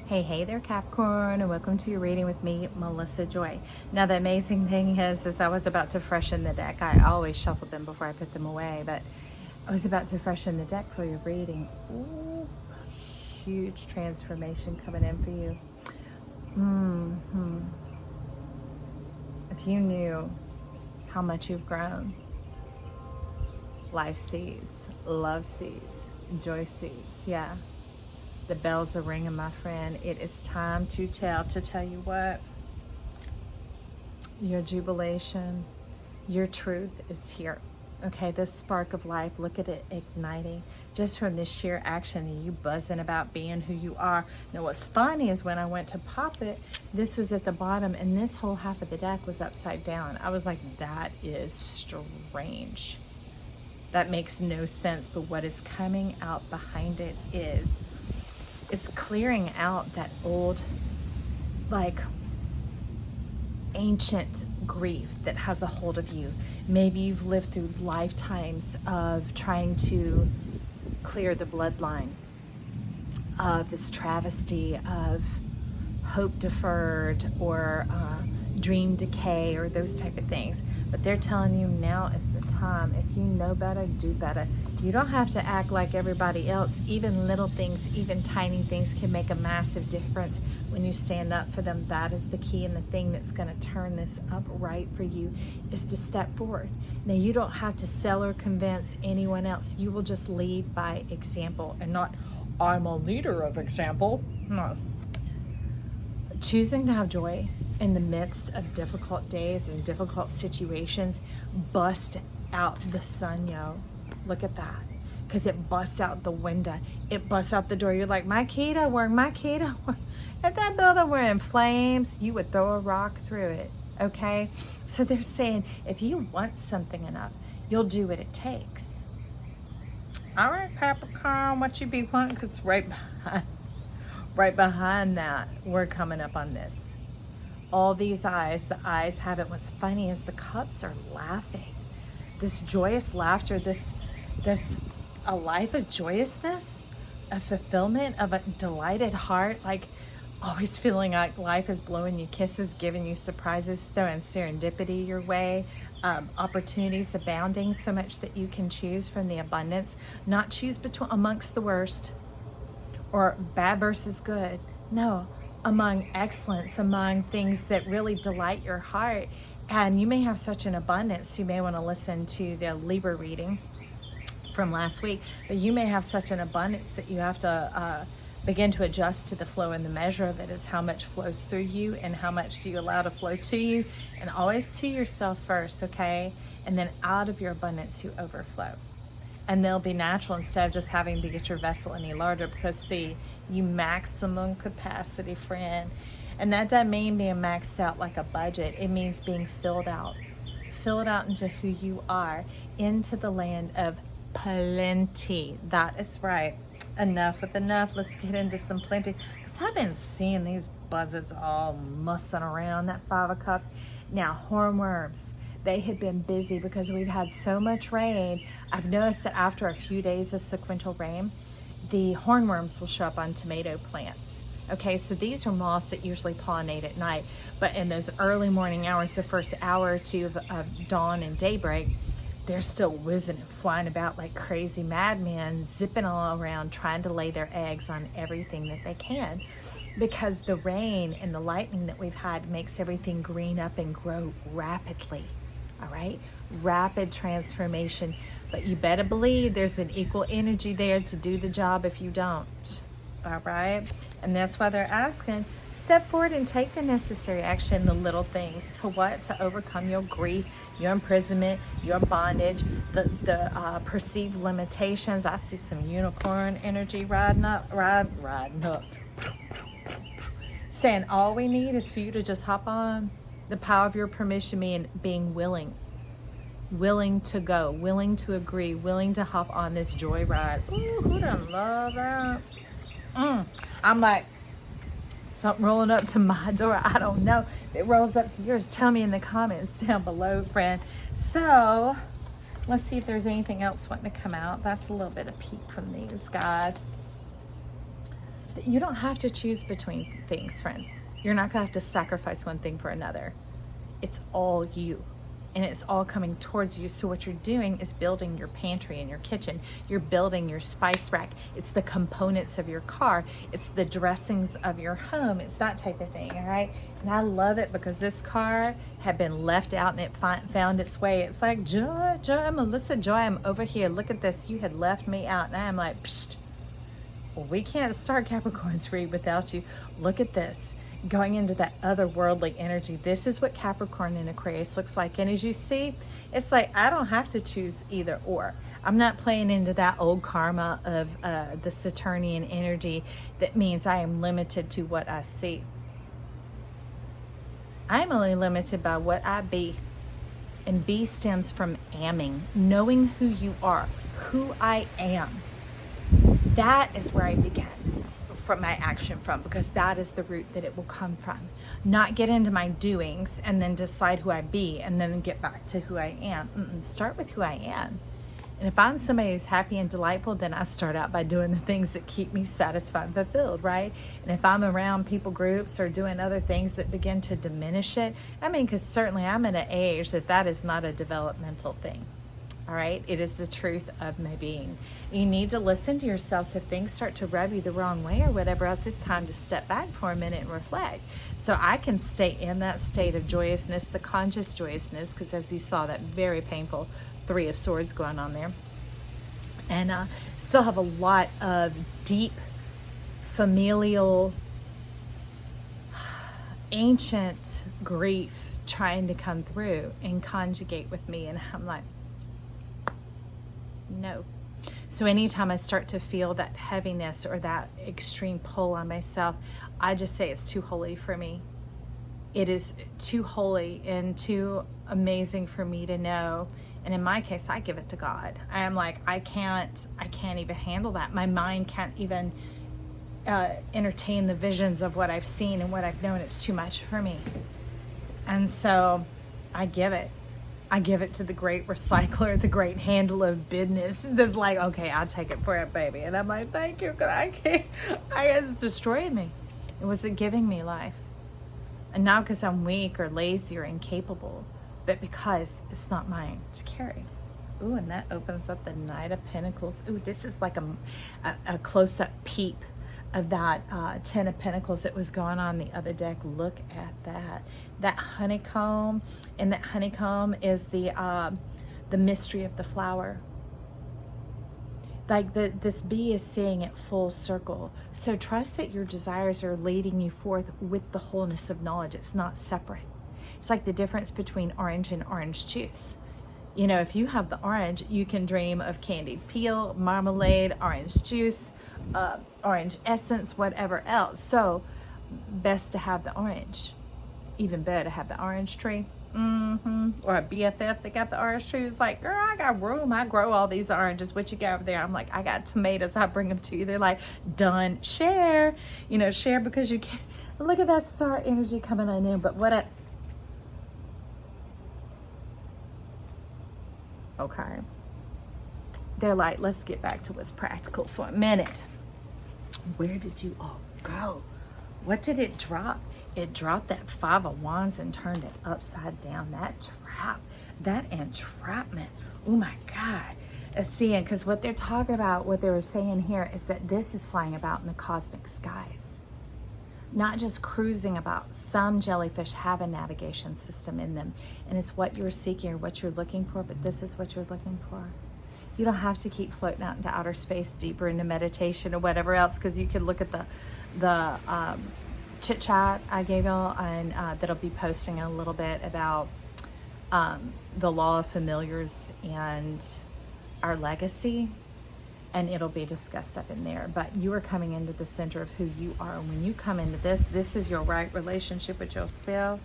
Hey there, Capricorn, and welcome to your reading with me, Melissa Joy. Now, the amazing thing is I was about to freshen the deck. I always shuffle them before I put them away, but I was about to freshen the deck for your reading. Ooh, huge transformation coming in for you. If you knew how much you've grown, life sees, love sees, joy sees, yeah. The bells are ringing, my friend. It is time to tell you what. Your jubilation, your truth is here. Okay, this spark of life, look at it igniting just from this sheer action and you buzzing about being who you are. Now, what's funny is when I went to pop it, this was at the bottom and this whole half of the deck was upside down. I was like, that is strange. That makes no sense, but what is coming out behind it is it's clearing out that old, like, ancient grief that has a hold of you. Maybe you've lived through lifetimes of trying to clear the bloodline of this travesty of hope deferred or dream decay or those type of things. But they're telling you now is the time. If you know better, do better. You don't have to act like everybody else. Even little things, even tiny things can make a massive difference when you stand up for them. That is the key, and the thing that's going to turn this up right for you is to step forward. Now, you don't have to sell or convince anyone else. You will just lead by example and not, I'm a leader of example. No. Choosing to have joy in the midst of difficult days and difficult situations, bust out the sun, yo. Look at that. Because it busts out the window. It busts out the door. You're like, my key to work, my key to work. If that building were in flames, you would throw a rock through it, okay? So they're saying, if you want something enough, you'll do what it takes. All right, Capricorn, what you be wanting? Because right behind that, we're coming up on this. All these eyes, the eyes have it. What's funny is the cups are laughing. This joyous laughter, this a life of joyousness, a fulfillment of a delighted heart, like always feeling like life is blowing you kisses, giving you surprises, throwing serendipity your way, opportunities abounding so much that you can choose from the abundance, not choose between amongst the worst or bad versus good. No, among excellence, among things that really delight your heart. And you may have such an abundance, you may want to listen to the Libra reading from last week, but you may have such an abundance that you have to begin to adjust to the flow, and the measure of it is how much flows through you and how much do you allow to flow to you, and always to yourself first, okay? And then out of your abundance you overflow. And they'll be natural instead of just having to get your vessel any larger, because see, you maximum capacity, friend. And that doesn't mean being maxed out like a budget. It means being filled out. Fill it out into who you are, into the land of plenty. That is right. Enough with enough. Let's get into some plenty. Because I've been seeing these buzzards all mussing around that 5 of Cups. Now, hornworms, they have been busy because we've had so much rain. I've noticed that after a few days of sequential rain, the hornworms will show up on tomato plants. Okay, so these are moths that usually pollinate at night, but in those early morning hours, the first hour or two of dawn and daybreak, they're still whizzing and flying about like crazy madmen, zipping all around, trying to lay their eggs on everything that they can, because the rain and the lightning that we've had makes everything green up and grow rapidly. All right, rapid transformation, but you better believe there's an equal energy there to do the job if you don't. All right, and that's why they're asking, step forward and take the necessary action, the little things, to what? To overcome your grief, your imprisonment, your bondage, the perceived limitations. I see some unicorn energy riding up, saying all we need is for you to just hop on. The power of your permission being willing to go, willing to agree, willing to hop on this joy ride. Ooh, who doesn't love that? I'm like, something rolling up to my door. I don't know. If it rolls up to yours, tell me in the comments down below, friend. So let's see if there's anything else wanting to come out. That's a little bit of peek from these guys. You don't have to choose between things, friends. You're not going to have to sacrifice one thing for another. It's all you. And it's all coming towards you. So what you're doing is building your pantry and your kitchen. You're building your spice rack. It's the components of your car. It's the dressings of your home. It's that type of thing, all right? And I love it because this car had been left out and it found its way. It's like, Joy, Melissa, Joy, I'm over here. Look at this. You had left me out. And I'm like, psst. Well, we can't start Capricorn's read without you. Look at this. Going into that otherworldly energy. This is what Capricorn in Aquarius looks like. And as you see, it's like I don't have to choose either or. I'm not playing into that old karma of the Saturnian energy that means I am limited to what I see. I'm only limited by what I be. And be stems from amming, knowing who you are, who I am. That is where I began from my action from, because that is the root that it will come from. Not get into my doings and then decide who I be and then get back to who I am. Start with who I am. And if I'm somebody who's happy and delightful, then I start out by doing the things that keep me satisfied and fulfilled, right? And if I'm around people groups or doing other things that begin to diminish it, I mean, because certainly I'm at an age that is not a developmental thing. All right, it is the truth of my being. You need to listen to yourself. So if things start to rub you the wrong way or whatever else, it's time to step back for a minute and reflect. So I can stay in that state of joyousness, the conscious joyousness, because as you saw, that very painful Three of Swords going on there. And still have a lot of deep familial, ancient grief trying to come through and conjugate with me. And I'm like, no. So anytime I start to feel that heaviness or that extreme pull on myself, I just say it's too holy for me. It is too holy and too amazing for me to know. And in my case, I give it to God. I am like, I can't even handle that. My mind can't even entertain the visions of what I've seen and what I've known. It's too much for me. And so I give it. I give it to the great recycler, the great handler of business that's like, okay, I'll take it for it, baby. And I'm like, thank you, because I can't. It's destroying me. It wasn't giving me life. And not because I'm weak or lazy or incapable, but because it's not mine to carry. Ooh, and that opens up the Knight of Pentacles. Ooh, this is like a close-up peep of that Ten of Pentacles that was going on the other deck. Look at that. That honeycomb, and that honeycomb is the mystery of the flower. Like this bee is seeing it full circle. So trust that your desires are leading you forth with the wholeness of knowledge. It's not separate. It's like the difference between orange and orange juice. You know, if you have the orange, you can dream of candied peel, marmalade, orange juice, orange essence, whatever else. So best to have the orange. Even better to have the orange tree. Or a BFF that got the orange tree. It's like, girl, I got room. I grow all these oranges. What you got over there? I'm like, I got tomatoes. I bring them to you. They're like, done. Share. You know, share because you can. Look at that star energy coming on in. But okay. They're like, let's get back to what's practical for a minute. Where did you all go? What did it drop? It dropped that Five of Wands and turned it upside down. That trap, that entrapment. Oh my God. Seeing, because what they're talking about, what they were saying here is that this is flying about in the cosmic skies. Not just cruising about. Some jellyfish have a navigation system in them. And it's what you're seeking or what you're looking for, but this is what you're looking for. You don't have to keep floating out into outer space, deeper into meditation or whatever else, because you can look at the chit chat I gave y'all, and that'll be posting a little bit about the law of familiars and our legacy, and it'll be discussed up in there. But you are coming into the center of who you are, and when you come into this is your right relationship with yourself.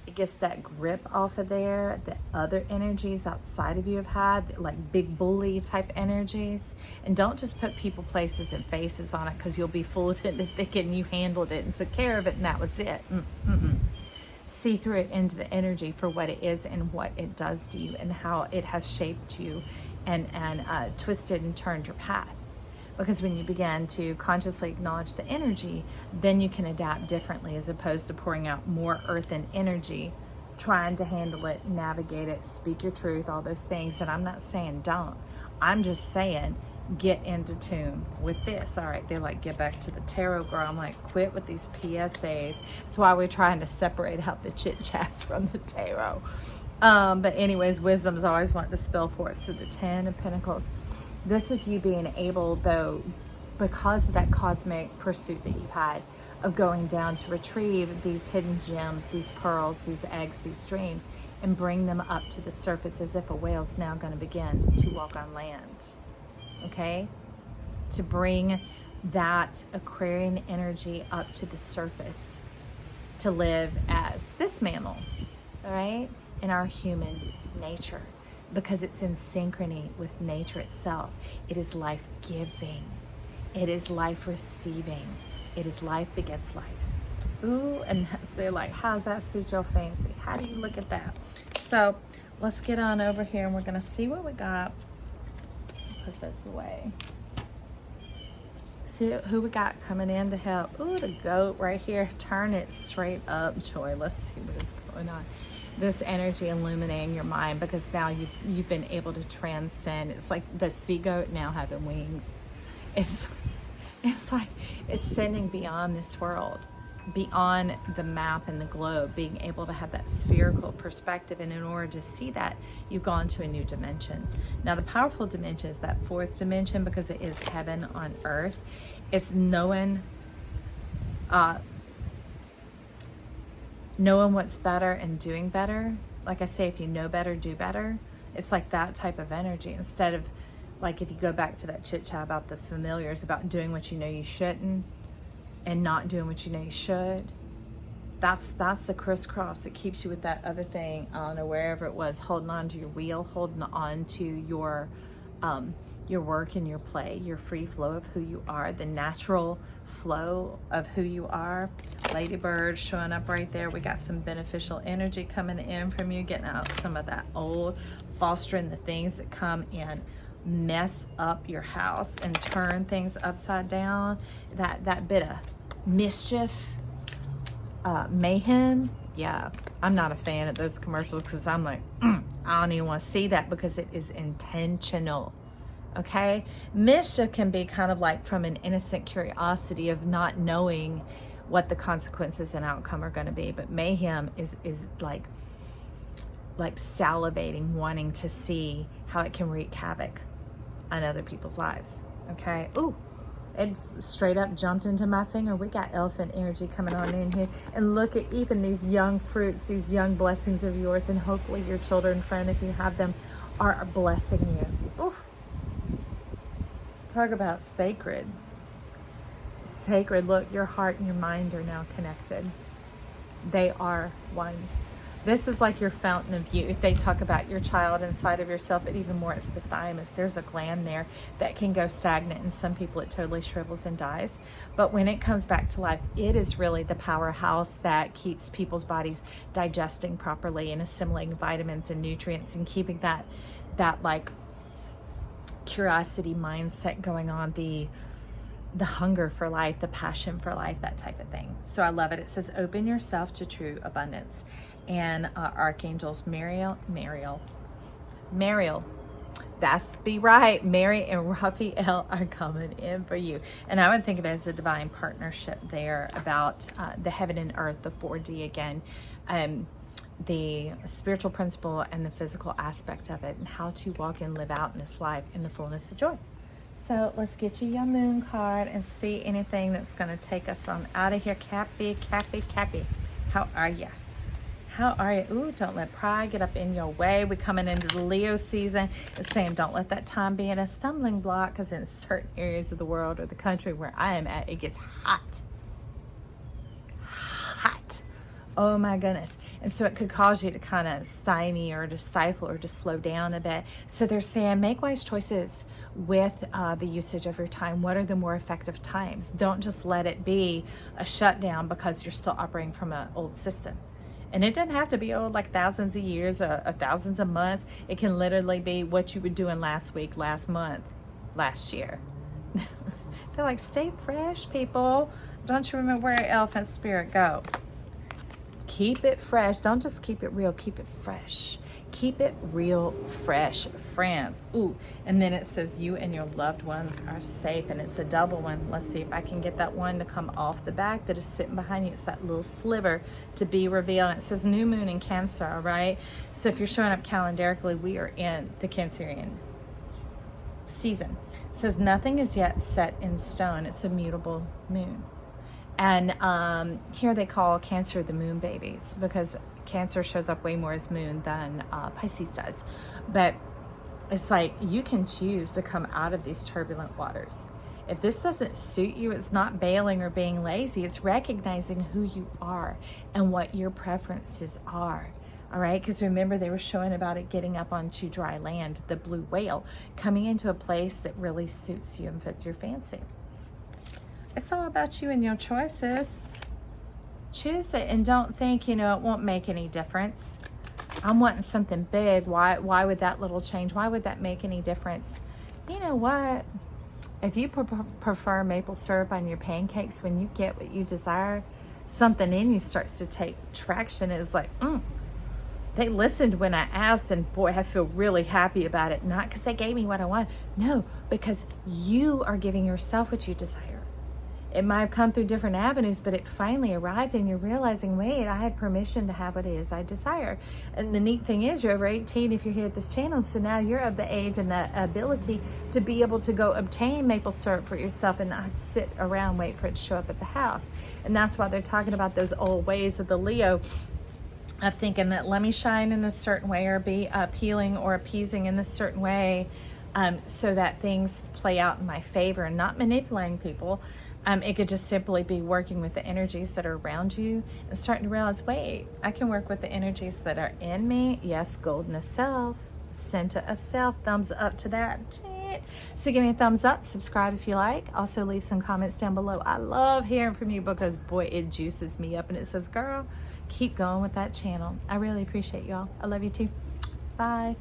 It gets that grip off of there that other energies outside of you have had, like big bully type energies. And don't just put people, places, and faces on it, because you'll be fooled into thinking you handled it and took care of it and that was it. See through it into the energy for what it is and what it does to you and how it has shaped you and twisted and turned your path. Because when you begin to consciously acknowledge the energy, then you can adapt differently, as opposed to pouring out more earthen energy, trying to handle it, navigate it, speak your truth, all those things. And I'm not saying don't. I'm just saying get into tune with this. All right, they're like, get back to the tarot, girl. I'm like, quit with these PSAs. That's why we're trying to separate out the chit chats from the tarot. But anyways, wisdom's always wanting to spill forth. So the 10 of Pentacles. This is you being able, though, because of that cosmic pursuit that you've had of going down to retrieve these hidden gems, these pearls, these eggs, these dreams, and bring them up to the surface, as if a whale's now going to begin to walk on land. Okay? To bring that Aquarian energy up to the surface, to live as this mammal, all right, in our human nature. Because it's in synchrony with nature itself. It is life-giving. It is life-receiving. It is life begets life. Ooh, and they're like, how's that suit your fancy? How do you look at that? So let's get on over here and we're going to see what we got. Put this away. See who we got coming in to help. Ooh, the goat right here. Turn it straight up, Joy. Let's see what is going on. This energy illuminating your mind, because now you've been able to transcend. It's like the sea goat now having wings. It's like it's sending beyond this world, beyond the map and the globe, being able to have that spherical perspective. And in order to see that, you've gone to a new dimension. Now the powerful dimension is that fourth dimension, because it is heaven on earth. It's knowing what's better and doing better. Like I say, if you know better, do better. It's like that type of energy, instead of, like, if you go back to that chit chat about the familiars, about doing what you know you shouldn't and not doing what you know you should. That's the crisscross that keeps you with that other thing. I don't know, wherever it was, holding on to your wheel, holding on to your work and your play, your free flow of who you are, the natural flow of who you are. Ladybird showing up right there. We got some beneficial energy coming in from you, getting out some of that old, fostering the things that come and mess up your house and turn things upside down. That bit of mischief, mayhem. Yeah, I'm not a fan of those commercials, because I'm like, I don't even want to see that, because it is intentional. Okay, mischief can be kind of like from an innocent curiosity of not knowing what the consequences and outcome are going to be. But mayhem is like salivating, wanting to see how it can wreak havoc on other people's lives. Okay. Ooh, it straight up jumped into my finger. We got elephant energy coming on in here. And look at even these young fruits, these young blessings of yours, and hopefully your children, friend, if you have them, are blessing you. Ooh. Talk about sacred. Sacred. Look, your heart and your mind are now connected. They are one. This is like your fountain of youth. They talk about your child inside of yourself, but even more, it's the thymus. There's a gland there that can go stagnant, and some people it totally shrivels and dies. But when it comes back to life, it is really the powerhouse that keeps people's bodies digesting properly and assimilating vitamins and nutrients, and keeping that like curiosity mindset going on, the hunger for life, the passion for life, that type of thing. So I love it. It says, open yourself to true abundance. And archangels Mariel, that's be right, Mary and Raphael are coming in for you. And I would think of it as a divine partnership there, about the heaven and earth, the 4D again, the spiritual principle and the physical aspect of it, and how to walk and live out in this life in the fullness of joy. So let's get you your moon card and see anything that's going to take us on out of here. Cappy, how are you? How are you? Ooh, don't let pride get up in your way. We're coming into the Leo season. It's saying don't let that time be in a stumbling block, because in certain areas of the world or the country where I am at, it gets hot. Oh my goodness. And so it could cause you to kind of stymie or to stifle or to slow down a bit. So they're saying make wise choices with the usage of your time. What are the more effective times? Don't just let it be a shutdown because you're still operating from an old system. And it doesn't have to be old, like thousands of years or thousands of months. It can literally be what you were doing last week, last month, last year. They're like, stay fresh, people. Don't you remember where elephant spirit go? Keep it fresh. Don't just keep it real, keep it fresh. Keep it real fresh, friends. Ooh, and then it says you and your loved ones are safe, and it's a double one. Let's see if I can get that one to come off the back that is sitting behind you. It's that little sliver to be revealed. And it says new moon in Cancer, all right? So if you're showing up calendarically, we are in the Cancerian season. It says nothing is yet set in stone. It's a mutable moon. And here they call Cancer the moon babies, because Cancer shows up way more as moon than Pisces does. But it's like you can choose to come out of these turbulent waters. If this doesn't suit you, it's not bailing or being lazy. It's recognizing who you are and what your preferences are. All right, because remember, they were showing about it getting up onto dry land, the blue whale, coming into a place that really suits you and fits your fancy. It's all about you and your choices. Choose it and don't think, it won't make any difference. I'm wanting something big. Why would that little change? Why would that make any difference? You know what? If you prefer maple syrup on your pancakes, when you get what you desire, something in you starts to take traction. It's like, they listened when I asked, and boy, I feel really happy about it. Not because they gave me what I want. No, because you are giving yourself what you desire. It might have come through different avenues, but it finally arrived, and you're realizing, wait, I had permission to have what it is I desire. And the neat thing is, you're over 18 if you're here at this channel, so now you're of the age and the ability to be able to go obtain maple syrup for yourself and not sit around, wait for it to show up at the house. And that's why they're talking about those old ways of the Leo, of thinking that let me shine in this certain way, or be appealing or appeasing in this certain way, so that things play out in my favor, and not manipulating people. It could just simply be working with the energies that are around you and starting to realize, wait, I can work with the energies that are in me. Yes, golden self, center of self, thumbs up to that. So give me a thumbs up, subscribe if you like. Also leave some comments down below. I love hearing from you, because boy, it juices me up, and it says, girl, keep going with that channel. I really appreciate y'all. I love you too. Bye.